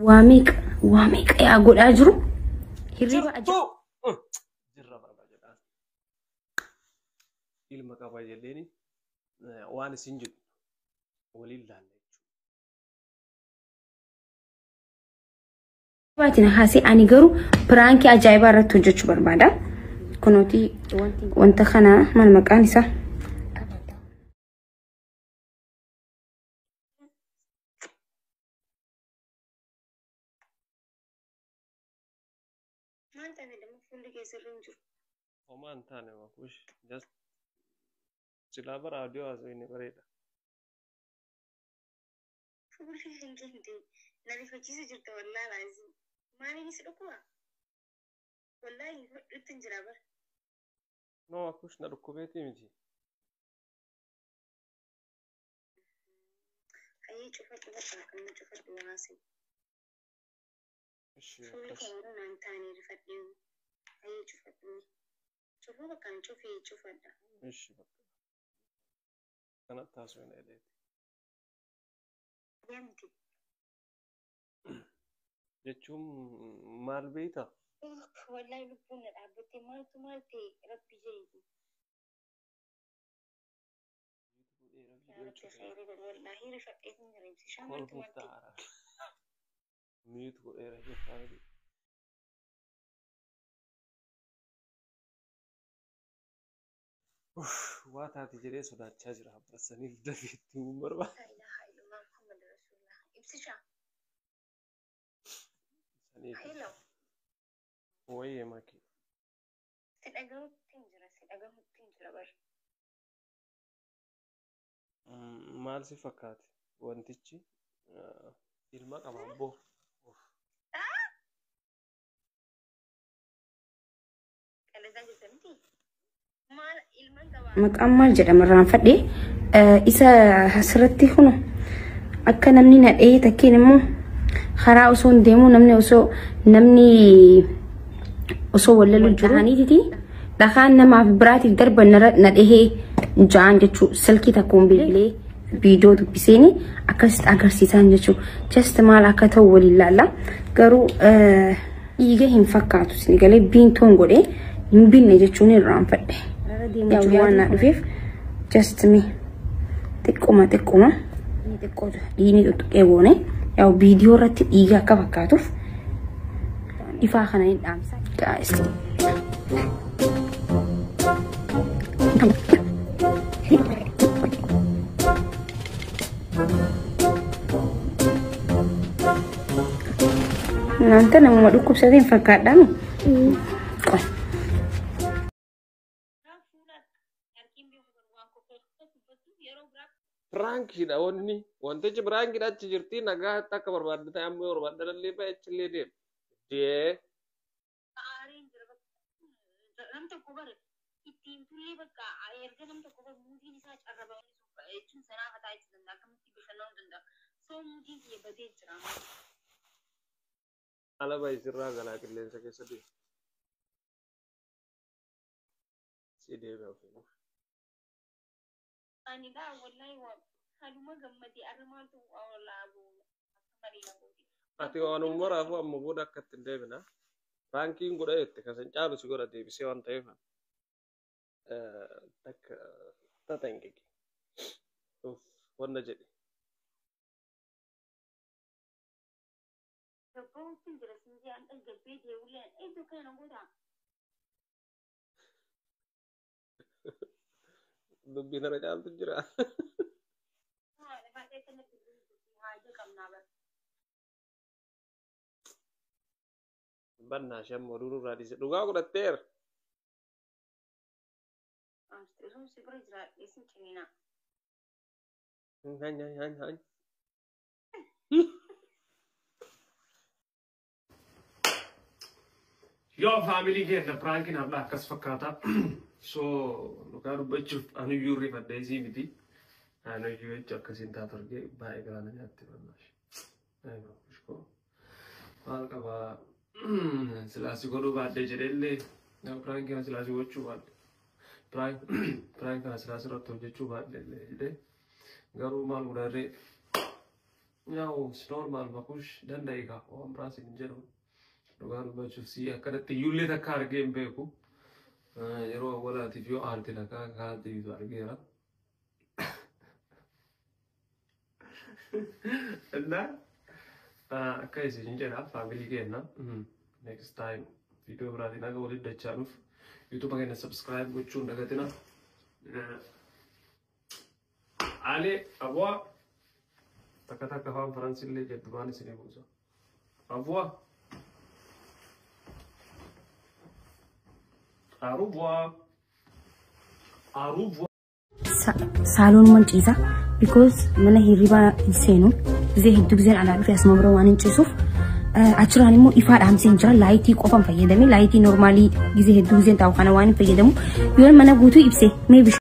واميك يا أقول أجرو هريبة أجرو جرب أبا جدار إلما كابا جليني وأنا سنجد ولله باتنا هاسي أني قرو برانكي أجايبا رتو جوش بربادا كنوتي وانت خنا مال مكاني صح ما أنت اللي مفهوم لك يصير رنجو وما أنت أنا ما كوش just سلابة راديو أزويني بريدة فقول لي هنجي نبي فجيسة جرت والله العظيم ما نيجي سلوكوا والله رتنجرابر ما كوش نركوبيتي مجي هاي شوفت بقى كم شوفت واسي فقول لك أنا أنتاني رفديو هاي شوفتني شوفوا بقى نشوفي شوفت ده مش بقى أنا تاسوين إليتي يمتي جتشوم مال بيتا والله يلبون العبتي مالتي ربي جيدي يا ربي خيري والله رفقتني رمسي شامل مالتي ميت ko era jeffari wata tijere so da charge ra basani da fitu marba لا إله إلا الله محمد رسول الله إبسشا sani هيلو oye maki سيدأجو تنجرة بر mal si fakkaati wantichi ilma qaba abbo مقام جدا مرة فدي إذا حسرتي هنا أكنمني نأيه تكين مو خرا أصون ديمو نمني أصو ولا الجهاني تي دخلنا مع براتي الدرب نأيه جان جتشو سلكي تكون بلي فيديو تبسيني أكست أجرسيتان جتشو just مال أكتو ولا لا قرو يجيهم فكاتو سني قالي بين تونغولي يمبين نجتشوني الرام فدي يا وانا رفيف just me تكوما ديني تكووني يا فيديو رتي إيجا كفكاتوف إفاخنا يدعم guys nanti nama dukuk sering fakat dami Franki da wonni wantichi Franki da achi jirti nagaa takka barbaadde amma barbaadde dallee ba'e achillee deema dee namta kubar ittiin tullee bakka erga namta kubar muutiin isaa carrabamanii jechuun sanaa fataa itti danda'a akkamitti bishannoo danda'a soo muutiin kiyya batee jira ala baay'isirraa galaa qilleensa keessa deema si deema ofiin ani dha wallahi wa haluma gammadi armaatu awlaabu marina boodi ati waan umuraafu amma booda akkatti hin deebina Frankiin godha jette kasan caalu si godha deebisee waan ta'eef takka tata hin gege wanna jedhe gabbaawutti jira sinjee an dhaggabbee deewuleen eeddoo kana godha dubbiin irra caaltu jira lafaa keessatti haajaa qabnaa bara bannaa shammoo dururraa dhiise dhugaa godhatteera sun si bira jira isin cimina hany Yo family keenya prankiin har'a akkas fakkaata so dhugaa dubbachuuf anuyyuu rifadhee isii miti anuyyuu jecha akkasiin taatu argee baay'ee galaana nyaatti bannaash maal qabaa silaasi godhuu baadhee jedheellee prank kana silaasi gochuu baadhe prank kana silaasi irratti hojjechuu baadheellee jedhee garuu maal godharree Yaa'u normal bakush danda'iga waan biraas hin jedhu. Dhugaa dubbachuuf si akkanatti iyyullee takka argee hin beeku. Yeroo awwaalaatiif yoo aarte takka kaa'aatiif argeera. Nah, akka isin jedha family keenya. Next time video biraatiin naga walitti dachaanuuf YouTube keenya subscribe gochuun dagatina. Ale abwa takka afaan Faransiillee jedhu waan isin buusa. Abwa au revoir. Au revoir. Salon manciisa because mana hirriba seenu zee hiddu gizeen ala dhufe asuma bira waan hincisuuf achiraan immoo ifaadhaan seen jira laayitii qofan fayyadame laayitii normaalii gizee hiddu gizeen taa'u kana waan hin fayyadamu yoo mana guutuu ibse maybe